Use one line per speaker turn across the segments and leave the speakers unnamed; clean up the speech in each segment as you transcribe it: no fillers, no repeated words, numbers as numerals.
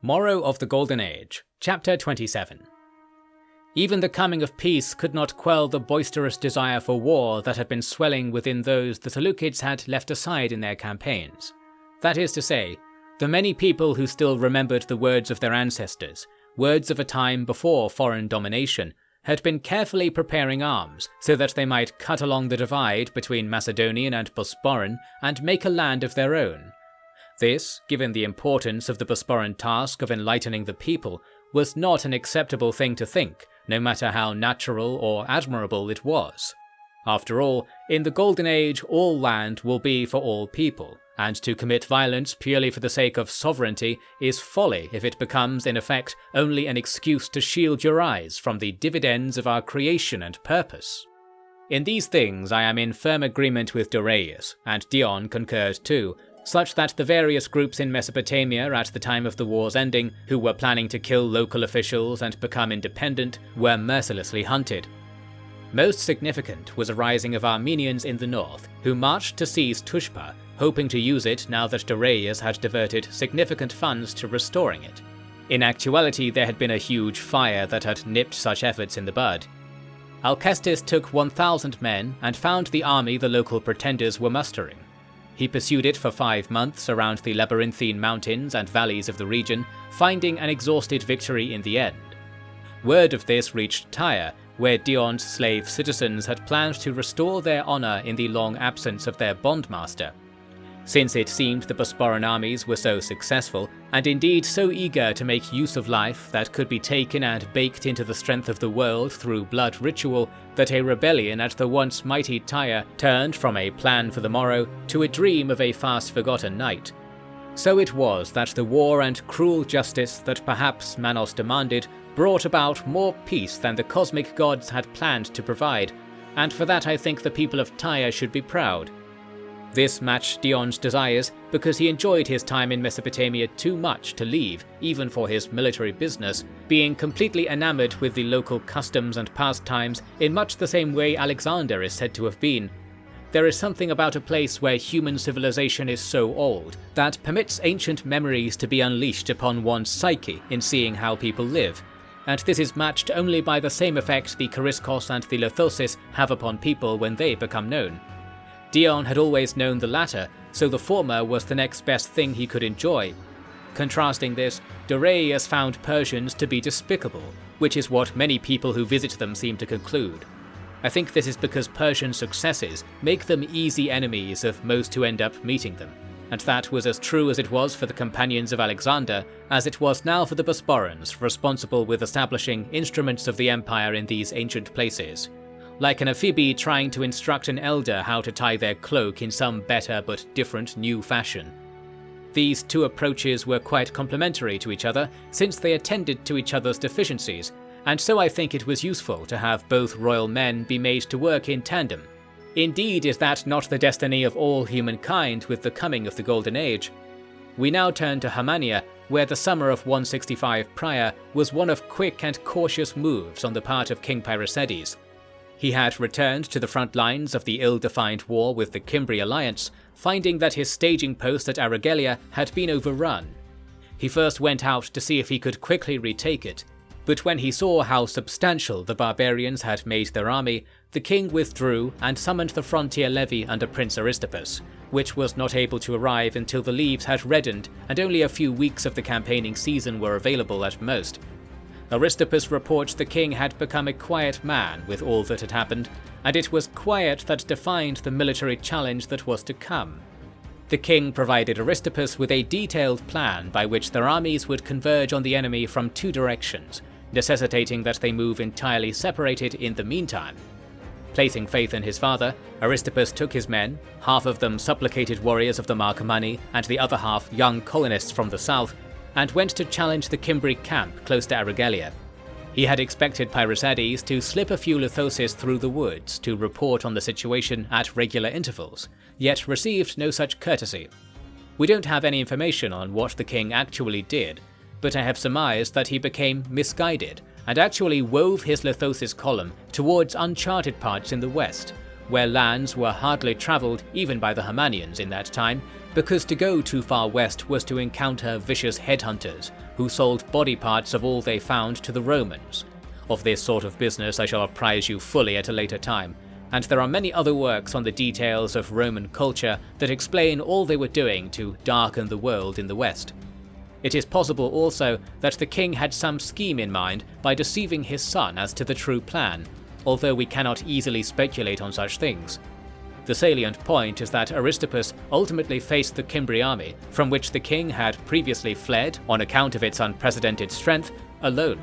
Morrow of the Golden Age, Chapter 27. Even the coming of peace could not quell the boisterous desire for war that had been swelling within those the Seleukids had left aside in their campaigns. That is to say, the many people who still remembered the words of their ancestors, words of a time before foreign domination, had been carefully preparing arms so that they might cut along the divide between Macedonian and Bosporan and make a land of their own. This, given the importance of the Bosporan task of enlightening the people, was not an acceptable thing to think, no matter how natural or admirable it was. After all, in the Golden Age all land will be for all people, and to commit violence purely for the sake of sovereignty is folly if it becomes in effect only an excuse to shield your eyes from the dividends of our creation and purpose. In these things I am in firm agreement with Dorius, and Dion concurred too, such that the various groups in Mesopotamia at the time of the war's ending who were planning to kill local officials and become independent were mercilessly hunted. Most significant was a rising of Armenians in the north, who marched to seize Tushpa, hoping to use it now that Dorius had diverted significant funds to restoring it. In actuality, there had been a huge fire that had nipped such efforts in the bud. Alcestis took 1,000 men and found the army the local pretenders were mustering. He pursued it for 5 months around the labyrinthine mountains and valleys of the region, finding an exhausted victory in the end. Word of this reached Tyre, where Dion's slave citizens had planned to restore their honour in the long absence of their bondmaster. Since it seemed the Bosporan armies were so successful, and indeed so eager to make use of life that could be taken and baked into the strength of the world through blood ritual, that a rebellion at the once mighty Tyre turned from a plan for the morrow to a dream of a fast-forgotten night. So it was that the war and cruel justice that perhaps Manos demanded brought about more peace than the cosmic gods had planned to provide, and for that I think the people of Tyre should be proud. This matched Dion's desires because he enjoyed his time in Mesopotamia too much to leave, even for his military business, being completely enamored with the local customs and pastimes in much the same way Alexander is said to have been. There is something about a place where human civilization is so old that permits ancient memories to be unleashed upon one's psyche in seeing how people live, and this is matched only by the same effect the Chariskos and the Lothosis have upon people when they become known. Dion had always known the latter, so the former was the next best thing he could enjoy. Contrasting this, Dorius found Persians to be despicable, which is what many people who visit them seem to conclude. I think this is because Persian successes make them easy enemies of most who end up meeting them, and that was as true as it was for the companions of Alexander as it was now for the Bosporans responsible with establishing instruments of the empire in these ancient places. Like an Ephebi trying to instruct an elder how to tie their cloak in some better but different new fashion. These two approaches were quite complementary to each other since they attended to each other's deficiencies, and so I think it was useful to have both royal men be made to work in tandem. Indeed, is that not the destiny of all humankind with the coming of the Golden Age? We now turn to Hamania, where the summer of 165 prior was one of quick and cautious moves on the part of King Peiresedes. He had returned to the front lines of the ill-defined war with the Kimbri alliance, finding that his staging post at Aragelia had been overrun. He first went out to see if he could quickly retake it, but when he saw how substantial the barbarians had made their army, the king withdrew and summoned the frontier levy under Prince Aristippus, which was not able to arrive until the leaves had reddened and only a few weeks of the campaigning season were available at most. Aristippus reports the king had become a quiet man with all that had happened, and it was quiet that defined the military challenge that was to come. The king provided Aristippus with a detailed plan by which their armies would converge on the enemy from 2 directions, necessitating that they move entirely separated in the meantime. Placing faith in his father, Aristippus took his men, half of them supplicated warriors of the Marcomanni and the other half young colonists from the south, and went to challenge the Kimbri camp close to Aragelia. He had expected Peiresedes to slip a few Lothosis through the woods to report on the situation at regular intervals, yet received no such courtesy. We don't have any information on what the king actually did, but I have surmised that he became misguided and actually wove his Lothosis column towards uncharted parts in the west, where lands were hardly travelled even by the Himanians in that time, because to go too far west was to encounter vicious headhunters who sold body parts of all they found to the Romans. Of this sort of business I shall apprise you fully at a later time, and there are many other works on the details of Roman culture that explain all they were doing to darken the world in the west. It is possible also that the king had some scheme in mind by deceiving his son as to the true plan, although we cannot easily speculate on such things. The salient point is that Aristippus ultimately faced the Kimbri army, from which the king had previously fled on account of its unprecedented strength, alone.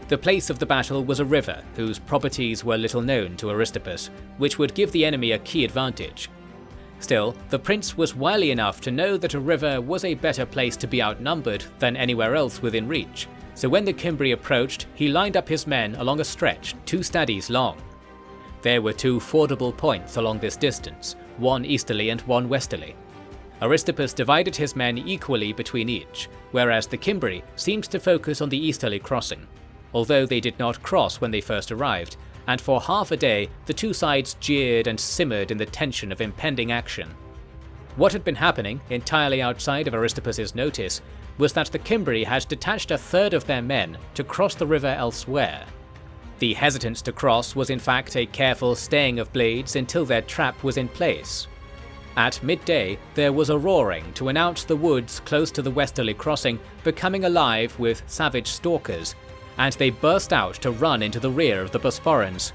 The place of the battle was a river whose properties were little known to Aristippus, which would give the enemy a key advantage. Still, the prince was wily enough to know that a river was a better place to be outnumbered than anywhere else within reach, so when the Kimbri approached, he lined up his men along a stretch 2 stadies long. There were 2 fordable points along this distance, one easterly and one westerly. Aristippus divided his men equally between each, whereas the Kimbri seemed to focus on the easterly crossing, although they did not cross when they first arrived, and for half a day the 2 sides jeered and simmered in the tension of impending action. What had been happening, entirely outside of Aristippus's notice, was that the Kimbri had detached a third of their men to cross the river elsewhere. The hesitance to cross was in fact a careful staying of blades until their trap was in place. At midday, there was a roaring to announce the woods close to the westerly crossing becoming alive with savage stalkers, and they burst out to run into the rear of the Bosporans.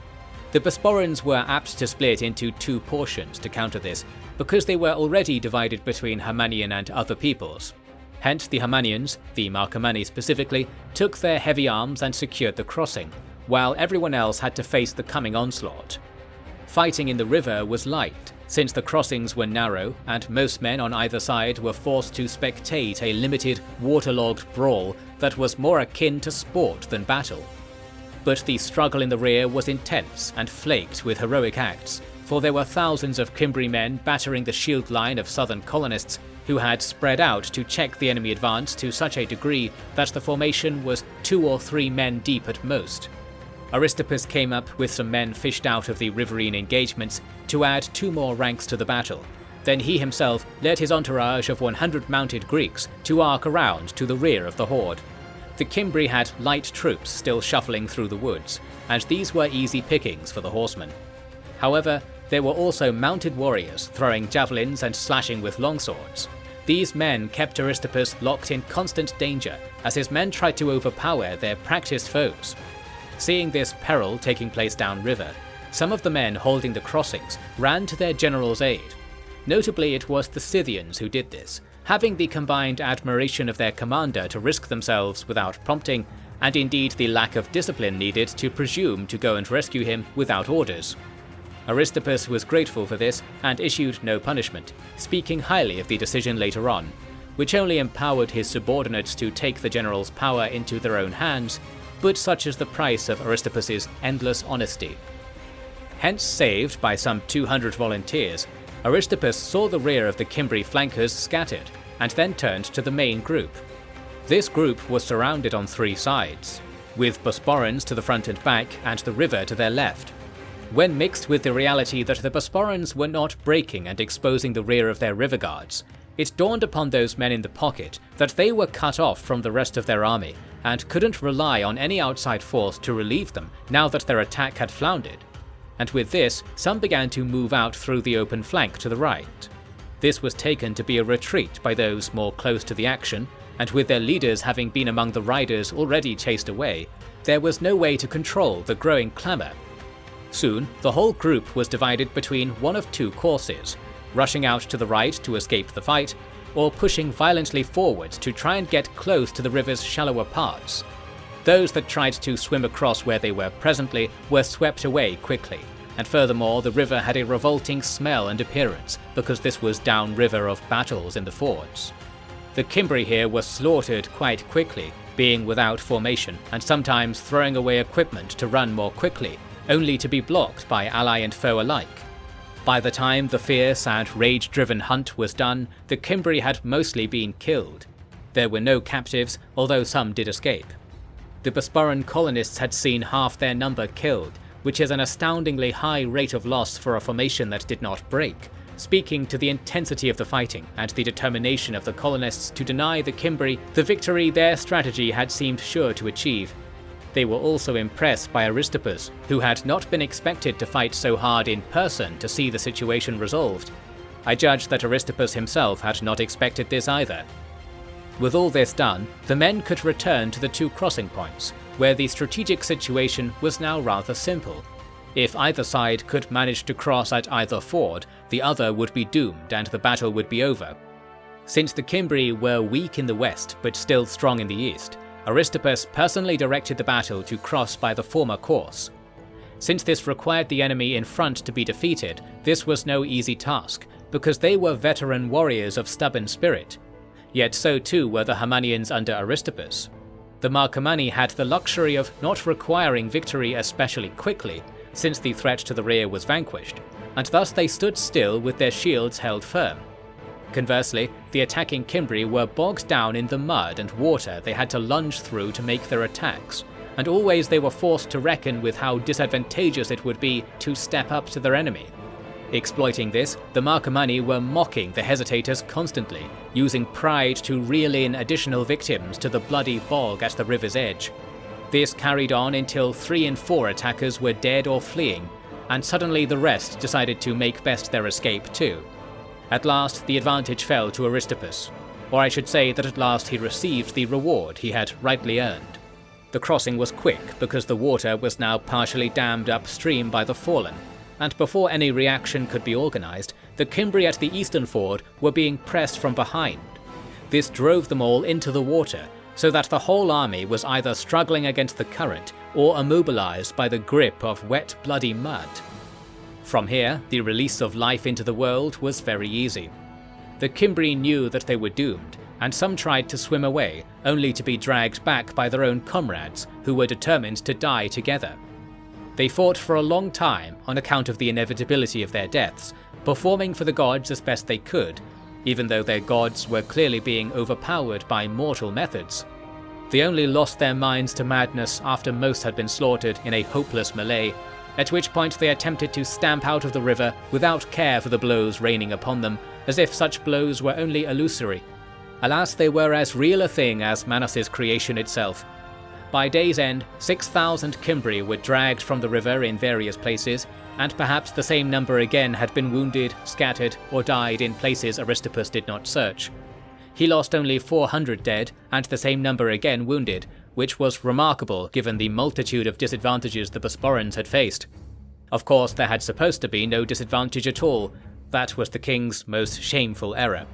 The Bosporans were apt to split into 2 portions to counter this, because they were already divided between Himanian and other peoples. Hence the Himanians, the Marcomanni specifically, took their heavy arms and secured the crossing, while everyone else had to face the coming onslaught. Fighting in the river was light, since the crossings were narrow and most men on either side were forced to spectate a limited, waterlogged brawl that was more akin to sport than battle. But the struggle in the rear was intense and flaked with heroic acts, for there were thousands of Kimbri men battering the shield line of southern colonists who had spread out to check the enemy advance to such a degree that the formation was 2 or 3 men deep at most. Aristippus came up with some men fished out of the riverine engagements to add 2 more ranks to the battle. Then he himself led his entourage of 100 mounted Greeks to arc around to the rear of the horde. The Kimbri had light troops still shuffling through the woods, and these were easy pickings for the horsemen. However, there were also mounted warriors throwing javelins and slashing with longswords. These men kept Aristippus locked in constant danger as his men tried to overpower their practiced foes. Seeing this peril taking place downriver, some of the men holding the crossings ran to their general's aid. Notably, it was the Scythians who did this, having the combined admiration of their commander to risk themselves without prompting, and indeed the lack of discipline needed to presume to go and rescue him without orders. Aristippus was grateful for this and issued no punishment, speaking highly of the decision later on, which only empowered his subordinates to take the general's power into their own hands, but such is the price of Aristippus's endless honesty. Hence saved by some 200 volunteers, Aristippus saw the rear of the Kimbri flankers scattered, and then turned to the main group. This group was surrounded on 3 sides, with Bosporans to the front and back and the river to their left. When mixed with the reality that the Bosporans were not breaking and exposing the rear of their river guards, it dawned upon those men in the pocket that they were cut off from the rest of their army and couldn't rely on any outside force to relieve them now that their attack had floundered. And with this, some began to move out through the open flank to the right. This was taken to be a retreat by those more close to the action, and with their leaders having been among the riders already chased away, there was no way to control the growing clamour. Soon, the whole group was divided between one of 2 courses, rushing out to the right to escape the fight, or pushing violently forward to try and get close to the river's shallower parts. Those that tried to swim across where they were presently were swept away quickly, and furthermore the river had a revolting smell and appearance because this was downriver of battles in the fords. The Kimbri here were slaughtered quite quickly, being without formation and sometimes throwing away equipment to run more quickly, only to be blocked by ally and foe alike. By the time the fierce and rage-driven hunt was done, the Kimbri had mostly been killed. There were no captives, although some did escape. The Bosporan colonists had seen half their number killed, which is an astoundingly high rate of loss for a formation that did not break, speaking to the intensity of the fighting and the determination of the colonists to deny the Kimbri the victory their strategy had seemed sure to achieve. They were also impressed by Aristippus, who had not been expected to fight so hard in person to see the situation resolved. I judge that Aristippus himself had not expected this either. With all this done, the men could return to the two crossing points, where the strategic situation was now rather simple. If either side could manage to cross at either ford, the other would be doomed and the battle would be over. Since the Kimbri were weak in the west but still strong in the east, Aristippus personally directed the battle to cross by the former course. Since this required the enemy in front to be defeated, this was no easy task, because they were veteran warriors of stubborn spirit. Yet so too were the Himanians under Aristippus. The Marcomanni had the luxury of not requiring victory especially quickly, since the threat to the rear was vanquished, and thus they stood still with their shields held firm. Conversely, the attacking Kimbri were bogged down in the mud and water they had to lunge through to make their attacks, and always they were forced to reckon with how disadvantageous it would be to step up to their enemy. Exploiting this, the Marcomanni were mocking the hesitators constantly, using pride to reel in additional victims to the bloody bog at the river's edge. This carried on until 3 and 4 attackers were dead or fleeing, and suddenly the rest decided to make best their escape too. At last, the advantage fell to Aristippus, or I should say that at last he received the reward he had rightly earned. The crossing was quick because the water was now partially dammed upstream by the fallen, and before any reaction could be organised, the Kimbri at the eastern ford were being pressed from behind. This drove them all into the water, so that the whole army was either struggling against the current or immobilised by the grip of wet, bloody mud. From here, the release of life into the world was very easy. The Kimbri knew that they were doomed, and some tried to swim away, only to be dragged back by their own comrades, who were determined to die together. They fought for a long time on account of the inevitability of their deaths, performing for the gods as best they could, even though their gods were clearly being overpowered by mortal methods. They only lost their minds to madness after most had been slaughtered in a hopeless melee, at which point they attempted to stamp out of the river without care for the blows raining upon them, as if such blows were only illusory. Alas, they were as real a thing as Manos's creation itself. By day's end, 6,000 Kimbri were dragged from the river in various places, and perhaps the same number again had been wounded, scattered, or died in places Aristippus did not search. He lost only 400 dead, and the same number again wounded, which was remarkable given the multitude of disadvantages the Bosporans had faced. Of course, there had supposed to be no disadvantage at all. That was the king's most shameful error.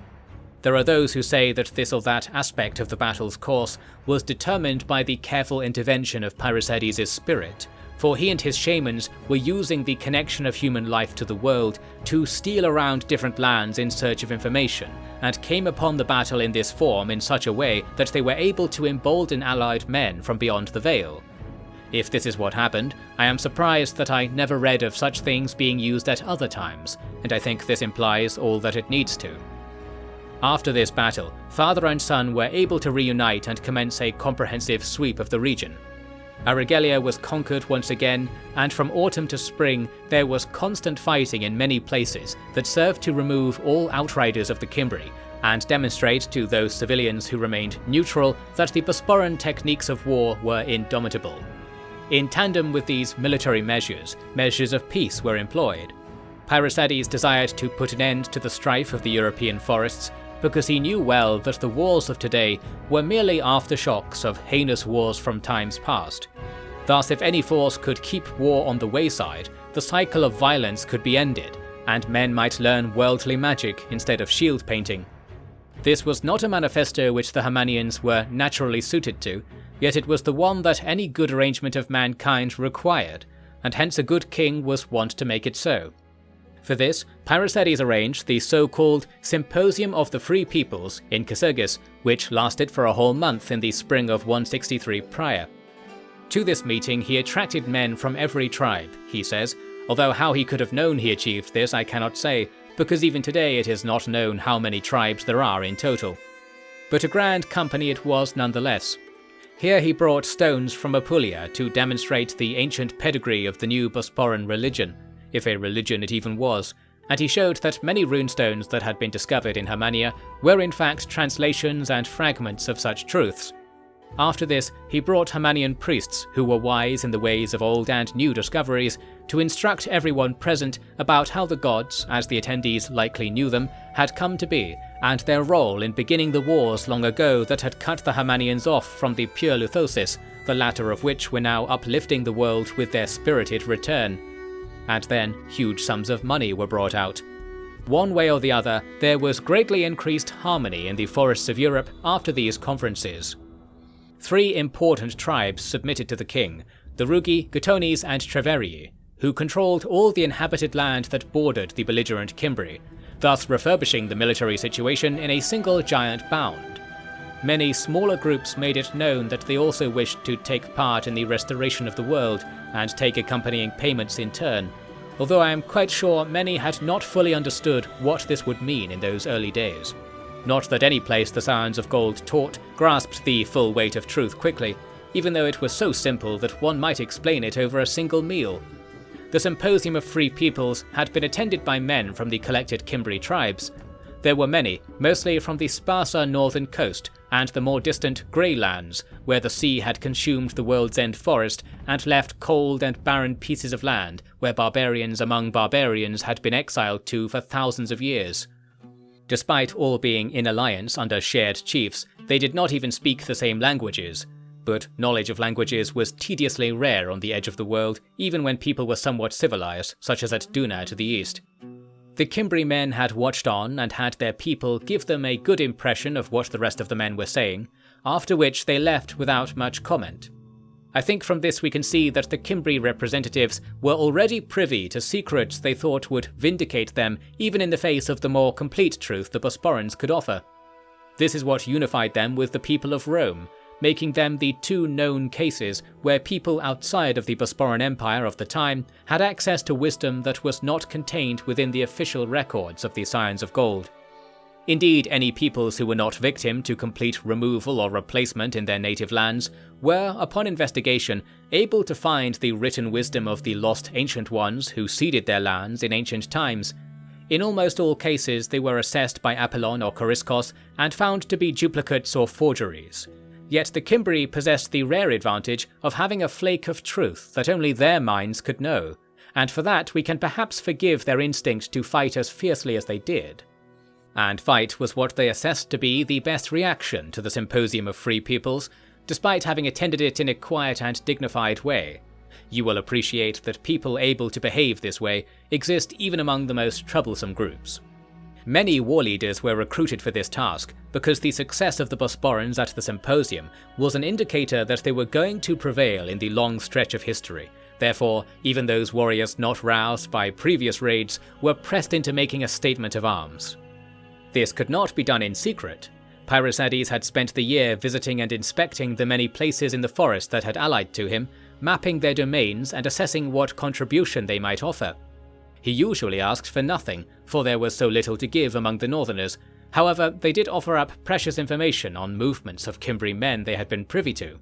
There are those who say that this or that aspect of the battle's course was determined by the careful intervention of Peiresedes' spirit, for he and his shamans were using the connection of human life to the world to steal around different lands in search of information, and came upon the battle in this form in such a way that they were able to embolden allied men from beyond the Veil. If this is what happened, I am surprised that I never read of such things being used at other times, and I think this implies all that it needs to. After this battle, father and son were able to reunite and commence a comprehensive sweep of the region. Arigelia was conquered once again, and from autumn to spring there was constant fighting in many places that served to remove all outriders of the Kimbri, and demonstrate to those civilians who remained neutral that the Bosporan techniques of war were indomitable. In tandem with these military measures of peace were employed. Peiresedes desired to put an end to the strife of the European forests, because he knew well that the wars of today were merely aftershocks of heinous wars from times past. Thus, if any force could keep war on the wayside, the cycle of violence could be ended, and men might learn worldly magic instead of shield painting. This was not a manifesto which the Himanians were naturally suited to, yet it was the one that any good arrangement of mankind required, and hence a good king was wont to make it so. For this, Peiresedes arranged the so-called Symposium of the Free Peoples in Kysargis, which lasted for a whole month in the spring of 163 prior. To this meeting he attracted men from every tribe, he says, although how he could have known he achieved this I cannot say, because even today it is not known how many tribes there are in total. But a grand company it was nonetheless. Here he brought stones from Apulia to demonstrate the ancient pedigree of the new Bosporan religion, if a religion it even was, and he showed that many runestones that had been discovered in Hermania were in fact translations and fragments of such truths. After this, he brought Hermanian priests who were wise in the ways of old and new discoveries to instruct everyone present about how the gods, as the attendees likely knew them, had come to be, and their role in beginning the wars long ago that had cut the Hermanians off from the pure Luthosis, the latter of which were now uplifting the world with their spirited return. And then huge sums of money were brought out. One way or the other, there was greatly increased harmony in the forests of Europe after these conferences. 3 important tribes submitted to the king, the Rugi, Gutones and Treverii, who controlled all the inhabited land that bordered the belligerent Kimbri, thus refurbishing the military situation in a single giant bound. Many smaller groups made it known that they also wished to take part in the restoration of the world and take accompanying payments in turn, although I am quite sure many had not fully understood what this would mean in those early days. Not that any place the Scions of Gold taught grasped the full weight of truth quickly, even though it was so simple that one might explain it over a single meal. The Symposium of Free Peoples had been attended by men from the collected Kimbri tribes. There were many, mostly from the sparser northern coast and the more distant Grey Lands, where the sea had consumed the world's end forest and left cold and barren pieces of land where barbarians among barbarians had been exiled to for thousands of years. Despite all being in alliance under shared chiefs, they did not even speak the same languages. But knowledge of languages was tediously rare on the edge of the world, even when people were somewhat civilized, such as at Duna to the east. The Kimbri men had watched on and had their people give them a good impression of what the rest of the men were saying, after which they left without much comment. I think from this we can see that the Kimbri representatives were already privy to secrets they thought would vindicate them even in the face of the more complete truth the Bosporans could offer. This is what unified them with the people of Rome, making them the 2 known cases where people outside of the Bosporan Empire of the time had access to wisdom that was not contained within the official records of the Scions of Gold. Indeed, any peoples who were not victim to complete removal or replacement in their native lands were, upon investigation, able to find the written wisdom of the lost Ancient Ones who ceded their lands in ancient times. In almost all cases, they were assessed by Apollon or Coriscos and found to be duplicates or forgeries. Yet the Kimbri possessed the rare advantage of having a flake of truth that only their minds could know, and for that we can perhaps forgive their instinct to fight as fiercely as they did. And fight was what they assessed to be the best reaction to the Symposium of Free Peoples, despite having attended it in a quiet and dignified way. You will appreciate that people able to behave this way exist even among the most troublesome groups. Many war leaders were recruited for this task, because the success of the Bosporans at the Symposium was an indicator that they were going to prevail in the long stretch of history. Therefore, even those warriors not roused by previous raids were pressed into making a statement of arms. This could not be done in secret. Pyrrhosades had spent the year visiting and inspecting the many places in the forest that had allied to him, mapping their domains and assessing what contribution they might offer. He usually asked for nothing, for there was so little to give among the northerners. However, they did offer up precious information on movements of Kimbri men they had been privy to.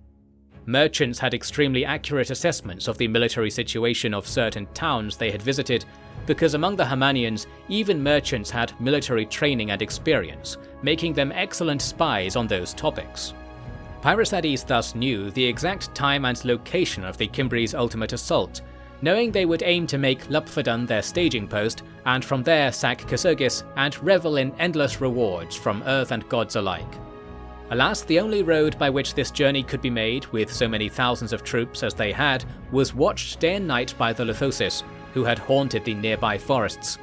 Merchants had extremely accurate assessments of the military situation of certain towns they had visited, because among the Hermanians, even merchants had military training and experience, making them excellent spies on those topics. Pyrrhosades thus knew the exact time and location of the Kimbri's ultimate assault, knowing they would aim to make Lupfadun their staging post, and from there sack Kysurgis and revel in endless rewards from earth and gods alike. Alas, the only road by which this journey could be made with so many thousands of troops as they had was watched day and night by the Luthosis, who had haunted the nearby forests.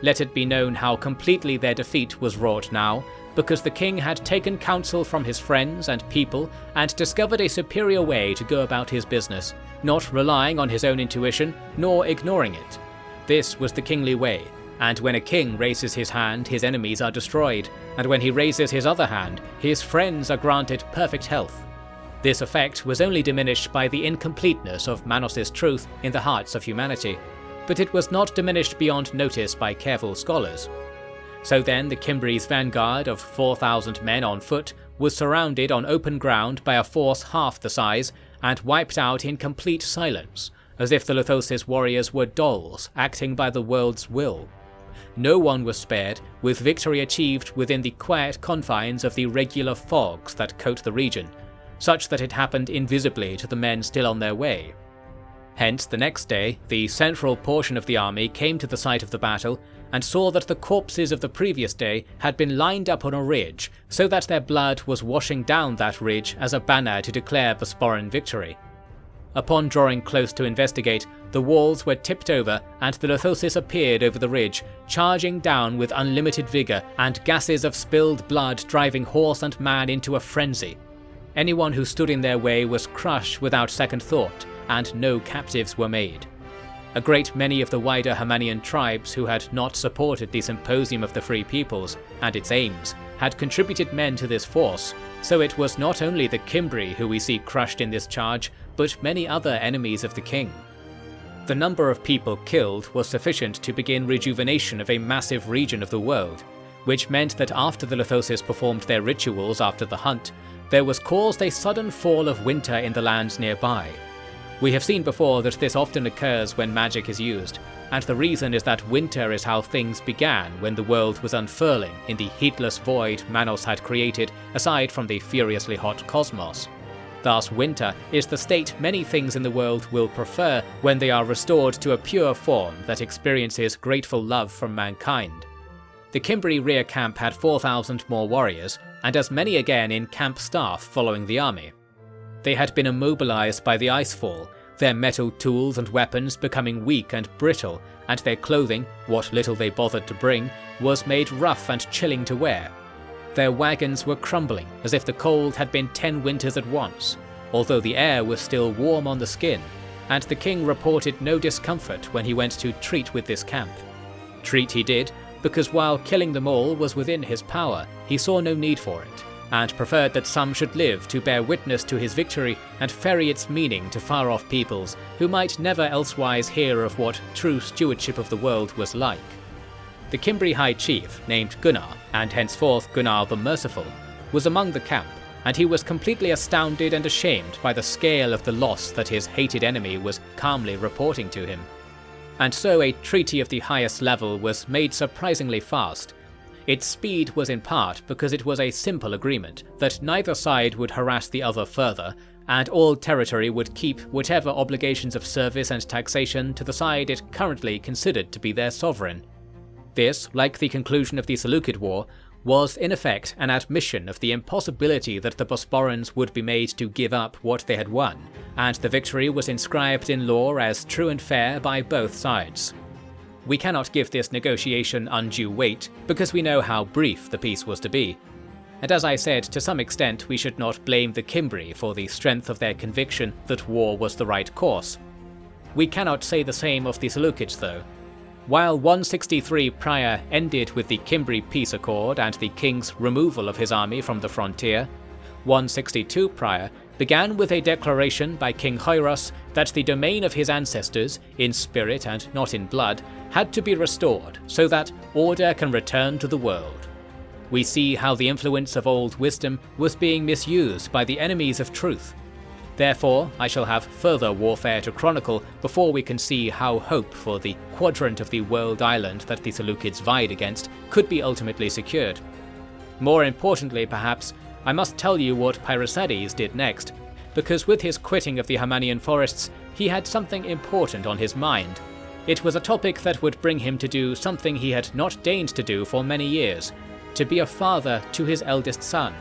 Let it be known how completely their defeat was wrought now, because the king had taken counsel from his friends and people and discovered a superior way to go about his business, not relying on his own intuition, nor ignoring it. This was the kingly way, and when a king raises his hand, his enemies are destroyed, and when he raises his other hand, his friends are granted perfect health. This effect was only diminished by the incompleteness of Manos' truth in the hearts of humanity, but it was not diminished beyond notice by careful scholars. So then the Kimbri's vanguard of 4,000 men on foot was surrounded on open ground by a force half the size and wiped out in complete silence, as if the Lithosis warriors were dolls acting by the world's will. No one was spared, with victory achieved within the quiet confines of the regular fogs that coat the region, such that it happened invisibly to the men still on their way. Hence, the next day, the central portion of the army came to the site of the battle and saw that the corpses of the previous day had been lined up on a ridge, so that their blood was washing down that ridge as a banner to declare Bosporan victory. Upon drawing close to investigate, the walls were tipped over and the Lithosis appeared over the ridge, charging down with unlimited vigour and gases of spilled blood driving horse and man into a frenzy. Anyone who stood in their way was crushed without second thought, and no captives were made. A great many of the wider Hamanian tribes who had not supported the Symposium of the Free Peoples and its aims had contributed men to this force, so it was not only the Kimbri who we see crushed in this charge, but many other enemies of the king. The number of people killed was sufficient to begin rejuvenation of a massive region of the world, which meant that after the Lithosis performed their rituals after the hunt, there was caused a sudden fall of winter in the lands nearby. We have seen before that this often occurs when magic is used, and the reason is that winter is how things began when the world was unfurling in the heatless void Manos had created aside from the furiously hot cosmos. Thus winter is the state many things in the world will prefer when they are restored to a pure form that experiences grateful love from mankind. The Kimbri rear camp had 4,000 more warriors, and as many again in camp staff following the army. They had been immobilized by the icefall, their metal tools and weapons becoming weak and brittle, and their clothing, what little they bothered to bring, was made rough and chilling to wear. Their wagons were crumbling as if the cold had been 10 winters at once, although the air was still warm on the skin, and the king reported no discomfort when he went to treat with this camp. Treat he did, because while killing them all was within his power, he saw no need for it, and preferred that some should live to bear witness to his victory and ferry its meaning to far-off peoples who might never elsewise hear of what true stewardship of the world was like. The Kimbri High Chief, named Gunnar, and henceforth Gunnar the Merciful, was among the camp, and he was completely astounded and ashamed by the scale of the loss that his hated enemy was calmly reporting to him. And so a treaty of the highest level was made surprisingly fast. Its speed was in part because it was a simple agreement that neither side would harass the other further, and all territory would keep whatever obligations of service and taxation to the side it currently considered to be their sovereign. This, like the conclusion of the Seleukid War, was in effect an admission of the impossibility that the Bosporans would be made to give up what they had won, and the victory was inscribed in law as true and fair by both sides. We cannot give this negotiation undue weight, because we know how brief the peace was to be. And as I said, to some extent we should not blame the Kimbri for the strength of their conviction that war was the right course. We cannot say the same of the Seleukids though. While 163 prior ended with the Kimbri peace accord and the king's removal of his army from the frontier, 162 prior began with a declaration by King Hoiros that the domain of his ancestors, in spirit and not in blood, had to be restored so that order can return to the world. We see how the influence of old wisdom was being misused by the enemies of truth. Therefore, I shall have further warfare to chronicle before we can see how hope for the quadrant of the world island that the Seleukids vied against could be ultimately secured. More importantly, perhaps, I must tell you what Pyrrhosides did next, because with his quitting of the Hamanian forests, he had something important on his mind. It was a topic that would bring him to do something he had not deigned to do for many years, to be a father to his eldest son.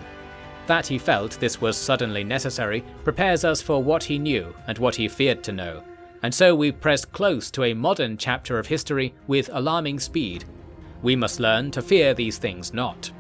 That he felt this was suddenly necessary prepares us for what he knew and what he feared to know, and so we press close to a modern chapter of history with alarming speed. We must learn to fear these things not.